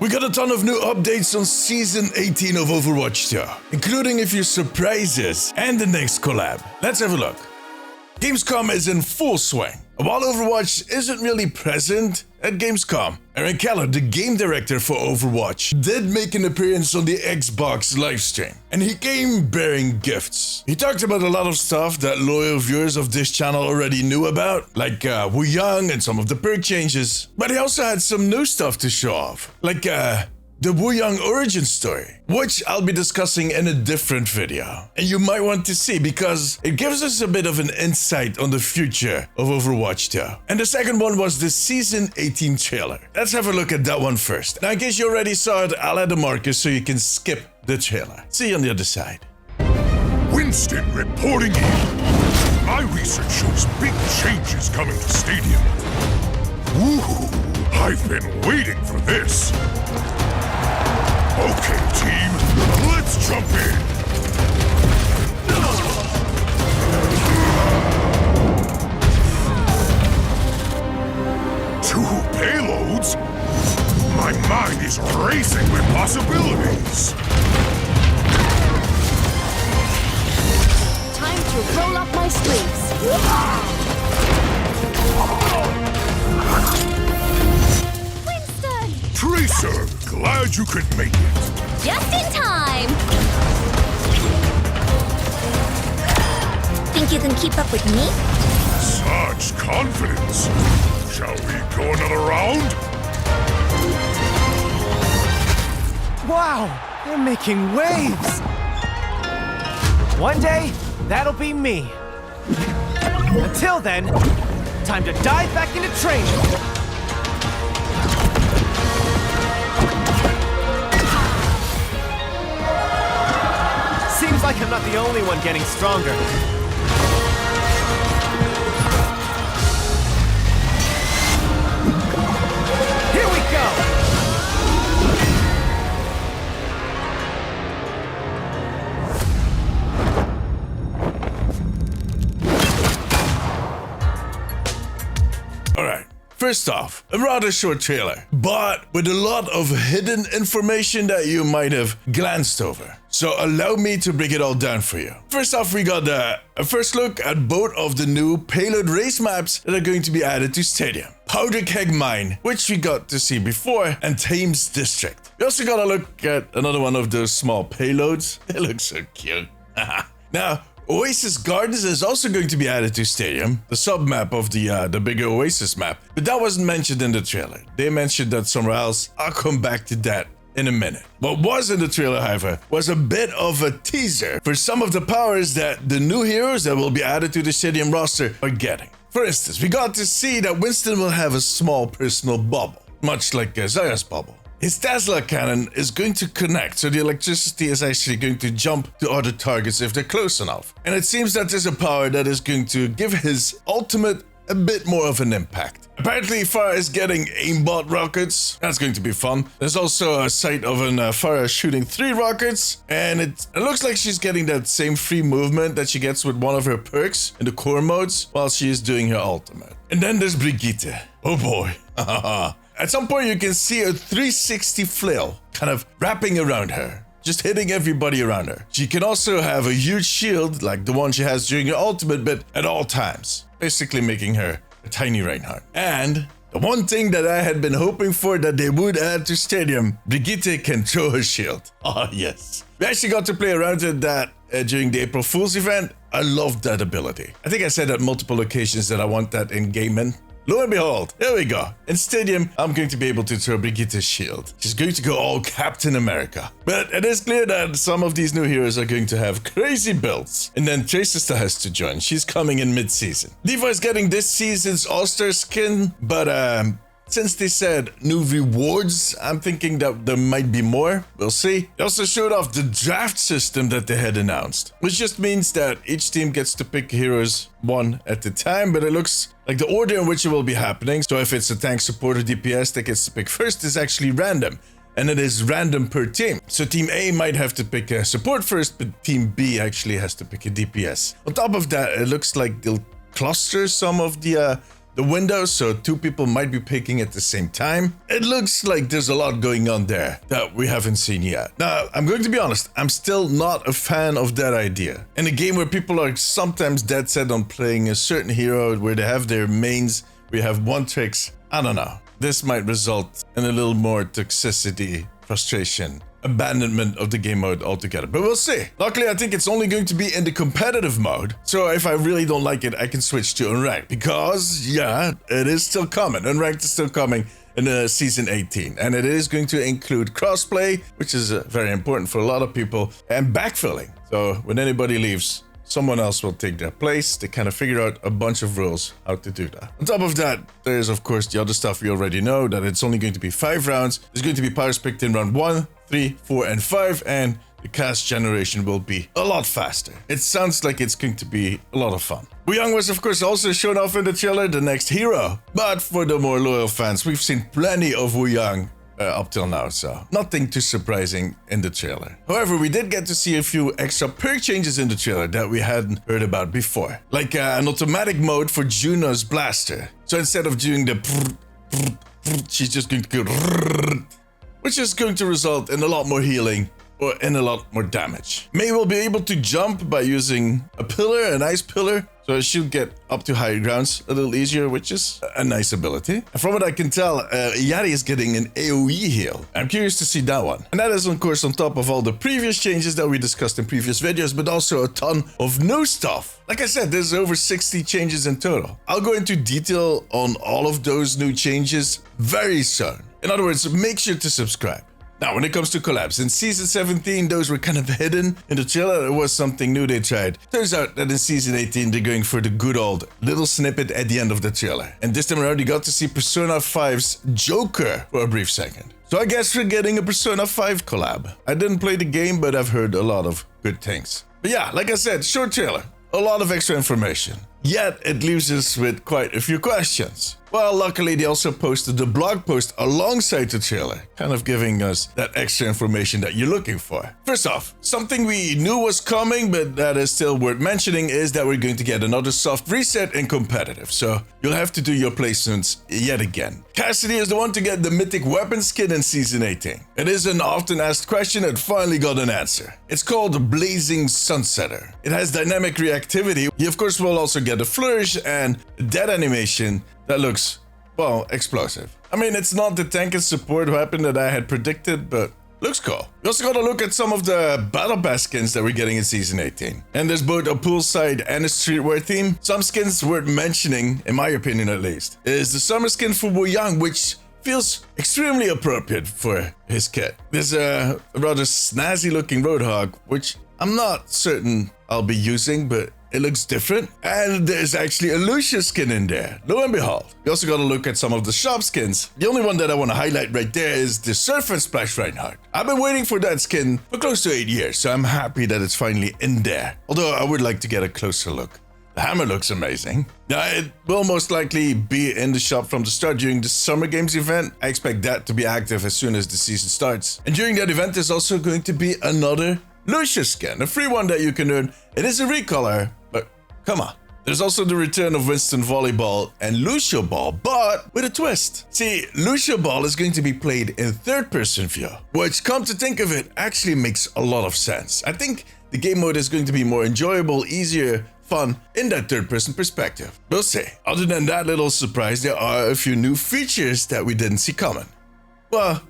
We got a ton of new updates on Season 18 of Overwatch 2, including a few surprises and the next collab. Let's have a look. Gamescom is in full swing. While Overwatch isn't really present at Gamescom, Aaron Keller, the game director for Overwatch, did make an appearance on the Xbox livestream, and he came bearing gifts. He talked about a lot of stuff that loyal viewers of this channel already knew about, like Wuyang and some of the perk changes, but he also had some new stuff to show off, like the Wuyang origin story, which I'll be discussing in a different video. And you might want to see because it gives us a bit of an insight on the future of Overwatch 2. And the second one was the Season 18 trailer. Let's have a look at that one first. Now in case you already saw it, I'll add a marker so you can skip the trailer. See you on the other side. Winston reporting in. My research shows big changes coming to Stadium. Woohoo! I've been waiting for this. Okay, team, let's jump in! Two payloads? My mind is racing with possibilities! Time to roll up my sleeves. Winston! Tracer, glad you could make it. Just in time! Think you can keep up with me? Such confidence. Shall we go another round? Wow, they're making waves! One day, that'll be me. Until then, time to dive back into training. Seems like I'm not the only one getting stronger. Here we go! Alright, first off, a rather short trailer, but with a lot of hidden information that you might have glanced over. So allow me to break it all down for you. First off, we got a first look at both of the new payload race maps that are going to be added to Stadium. Powder Keg Mine, which we got to see before, and Thames District. We also got a look at another one of those small payloads. They look so cute. Now, Oasis Gardens is also going to be added to Stadium, the sub-map of the bigger Oasis map. But that wasn't mentioned in the trailer. They mentioned that somewhere else. I'll come back to that in a minute. What was in the trailer, however, was a bit of a teaser for some of the powers that the new heroes that will be added to the Stadium roster are getting. For instance, we got to see that Winston will have a small personal bubble, much like Zaya's bubble. His Tesla cannon is going to connect, so the electricity is actually going to jump to other targets if they're close enough. And it seems that there's a power that is going to give his ultimate a bit more of an impact. Apparently, Farah is getting aimbot rockets. That's going to be fun. There's also a sight of Farah shooting 3 rockets, and it looks like she's getting that same free movement that she gets with one of her perks in the core modes while she is doing her ultimate. And then there's Brigitte. Oh boy. At some point, you can see a 360 flail kind of wrapping around her, just hitting everybody around her. She can also have a huge shield like the one she has during her ultimate, but at all times, basically making her a tiny Reinhardt. And the one thing that I had been hoping for that they would add to Stadium, Brigitte can throw her shield. Oh yes. We actually got to play around with that during the April Fool's event. I loved that ability. I think I said at multiple occasions that I want that in gaming. Lo and behold, here we go. In Stadium, I'm going to be able to throw Brigitte's shield. She's going to go all Captain America. But it is clear that some of these new heroes are going to have crazy builds. And then Tracer still has to join. She's coming in mid-season. Diva is getting this season's All-Star skin, but since they said new rewards, I'm thinking that there might be more. We'll see. They also showed off the draft system that they had announced, which just means that each team gets to pick heroes one at a time, but it looks like the order in which it will be happening. So if it's a tank, support, or DPS that gets to pick first is actually random. And it is random per team. So team A might have to pick a support first, but team B actually has to pick a DPS. On top of that, it looks like they'll cluster some of the the window, so two people might be picking at the same time. It looks like there's a lot going on there that we haven't seen yet. Now, I'm going to be honest, I'm still not a fan of that idea. In a game where people are sometimes dead set on playing a certain hero, where they have their mains, we have one tricks, I don't know. This might result in a little more toxicity, frustration, abandonment of the game mode altogether, but we'll see. Luckily, I think it's only going to be in the competitive mode, so if I really don't like it, I can switch to unranked, because yeah, it is still coming. Unranked is still coming in season 18, and it is going to include crossplay, which is very important for a lot of people, and backfilling. So when anybody leaves, someone else will take their place. They kind of figure out a bunch of rules how to do that. On top of that, there's of course the other stuff we already know, that it's only going to be 5 rounds. There's going to be powers picked in round 1, 3, 4, and 5, and the cast generation will be a lot faster. It sounds like it's going to be a lot of fun. Wuyang was of course also shown off in the trailer, the next hero. But for the more loyal fans, we've seen plenty of Wuyang up till now, so nothing too surprising in the trailer. However, we did get to see a few extra perk changes in the trailer that we hadn't heard about before, like an automatic mode for Juno's blaster. So instead of doing the she's just going to go, which is going to result in a lot more healing or in a lot more damage. Mei will be able to jump by using a pillar, an ice pillar, so she'll get up to higher grounds a little easier, which is a nice ability. And from what I can tell, Yari is getting an AoE heal. I'm curious to see that one. And that is of course on top of all the previous changes that we discussed in previous videos, but also a ton of new stuff. Like I said, there's over 60 changes in total. I'll go into detail on all of those new changes very soon. In other words, make sure to subscribe. Now, when it comes to collabs, in Season 17, those were kind of hidden in the trailer. It was something new they tried. Turns out that in Season 18, they're going for the good old little snippet at the end of the trailer. And this time around, you got to see Persona 5's Joker for a brief second. So I guess we're getting a Persona 5 collab. I didn't play the game, but I've heard a lot of good things. But yeah, like I said, short trailer. A lot of extra information. Yet, it leaves us with quite a few questions. Well, luckily, they also posted the blog post alongside the trailer, kind of giving us that extra information that you're looking for. First off, something we knew was coming, but that is still worth mentioning, is that we're going to get another soft reset in competitive, so you'll have to do your placements yet again. Cassidy is the one to get the mythic weapon skin in Season 18. It is an often asked question that finally got an answer. It's called Blazing Sunsetter. It has dynamic reactivity. You of course will also get a flourish and dead animation that looks, well, explosive. I mean, it's not the tank and support weapon that I had predicted, but looks cool. We also gotta look at some of the Battle Pass skins that we're getting in Season 18. And there's both a poolside and a streetwear theme. Some skins worth mentioning, in my opinion at least, is the summer skin for Wuyang, which feels extremely appropriate for his kit. There's a rather snazzy looking Roadhog, which I'm not certain I'll be using, but it looks different. And there's actually a Lucia skin in there, lo and behold. We also got to look at some of the shop skins. The only one that I want to highlight right there is the Surf and Splash Reinhardt. I've been waiting for that skin for close to 8 years, so I'm happy that it's finally in there. Although I would like to get a closer look. The hammer looks amazing. Now, it will most likely be in the shop from the start during the Summer Games event. I expect that to be active as soon as the season starts. And during that event, there's also going to be another Lucia skin, a free one that you can earn. It is a recolor, but come on. There's also the return of Winston Volleyball and Lucio Ball, but with a twist. See, Lucio Ball is going to be played in third-person view, which, come to think of it, actually makes a lot of sense. I think the game mode is going to be more enjoyable, easier, fun in that third-person perspective. We'll see. Other than that little surprise, there are a few new features that we didn't see coming. Well,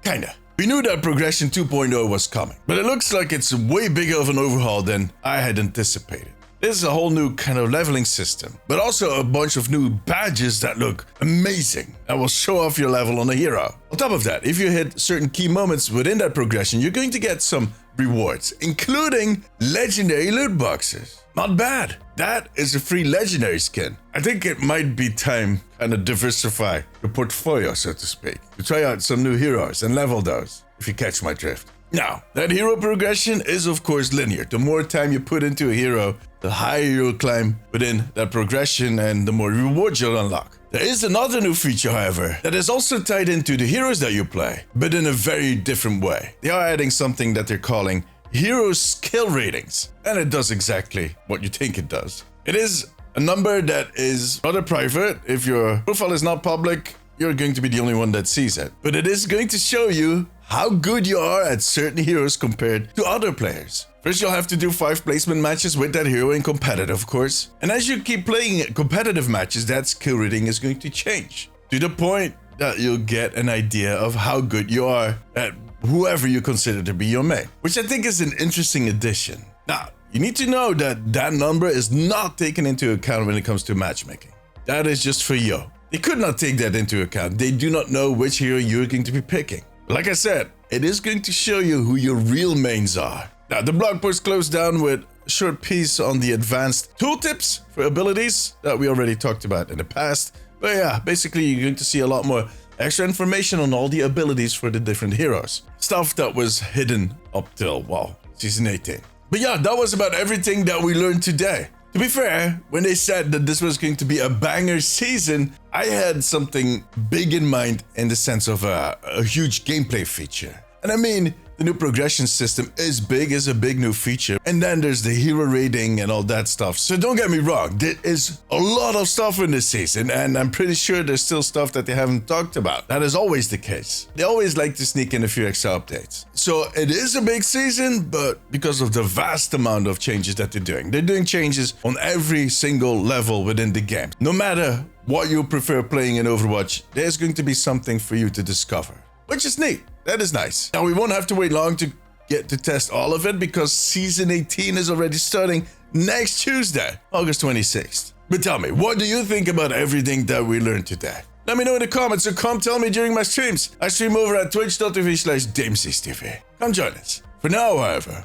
kinda. We knew that Progression 2.0 was coming, but it looks like it's way bigger of an overhaul than I had anticipated. This is a whole new kind of leveling system, but also a bunch of new badges that look amazing and will show off your level on a hero. On top of that, if you hit certain key moments within that progression, you're going to get some rewards, including legendary loot boxes. Not bad. That is a free legendary skin. I think it might be time kind of diversify your portfolio, so to speak, to try out some new heroes and level those, if you catch my drift. Now, that hero progression is of course linear. The more time you put into a hero, the higher you'll climb within that progression and the more rewards you'll unlock. There is another new feature, however, that is also tied into the heroes that you play, but in a very different way. They are adding something that they're calling hero skill ratings, and it does exactly what you think it does. It is a number that is rather private. If your profile is not public, you're going to be the only one that sees it. But it is going to show you how good you are at certain heroes compared to other players. First, you'll have to do 5 placement matches with that hero in competitive, of course. And as you keep playing competitive matches, that skill rating is going to change to the point that you'll get an idea of how good you are at whoever you consider to be your main, which I think is an interesting addition. Now, you need to know that that number is not taken into account when it comes to matchmaking. That is just for you. They could not take that into account. They do not know which hero you're going to be picking. Like I said, it is going to show you who your real mains are. Now, the blog post closed down with a short piece on the advanced tooltips for abilities that we already talked about in the past. But yeah, basically you're going to see a lot more extra information on all the abilities for the different heroes. Stuff that was hidden up till, well, season 18. But yeah, that was about everything that we learned today. To be fair, when they said that this was going to be a banger season, I had something big in mind in the sense of a huge gameplay feature. And I mean, the new progression system is a big new feature. And then there's the hero rating and all that stuff. So don't get me wrong, there is a lot of stuff in this season, and I'm pretty sure there's still stuff that they haven't talked about. That is always the case. They always like to sneak in a few extra updates. So it is a big season, but because of the vast amount of changes that they're doing changes on every single level within the game. No matter what you prefer playing in Overwatch, there's going to be something for you to discover, which is neat. That is nice. Now, we won't have to wait long to get to test all of it because season 18 is already starting next Tuesday, August 26th. But tell me, what do you think about everything that we learned today? Let me know in the comments, or come tell me during my streams. I stream over at twitch.tv/DeemziesTV. Come join us. For now, however,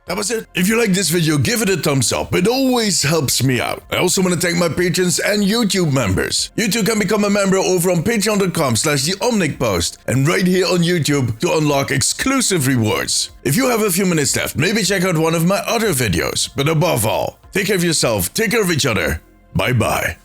that was it. If you like this video, give it a thumbs up. It always helps me out. I also want to thank my patrons and YouTube members. You too can become a member over on patreon.com/theomnicpost and right here on YouTube to unlock exclusive rewards. If you have a few minutes left, maybe check out one of my other videos. But above all, take care of yourself, take care of each other. Bye bye.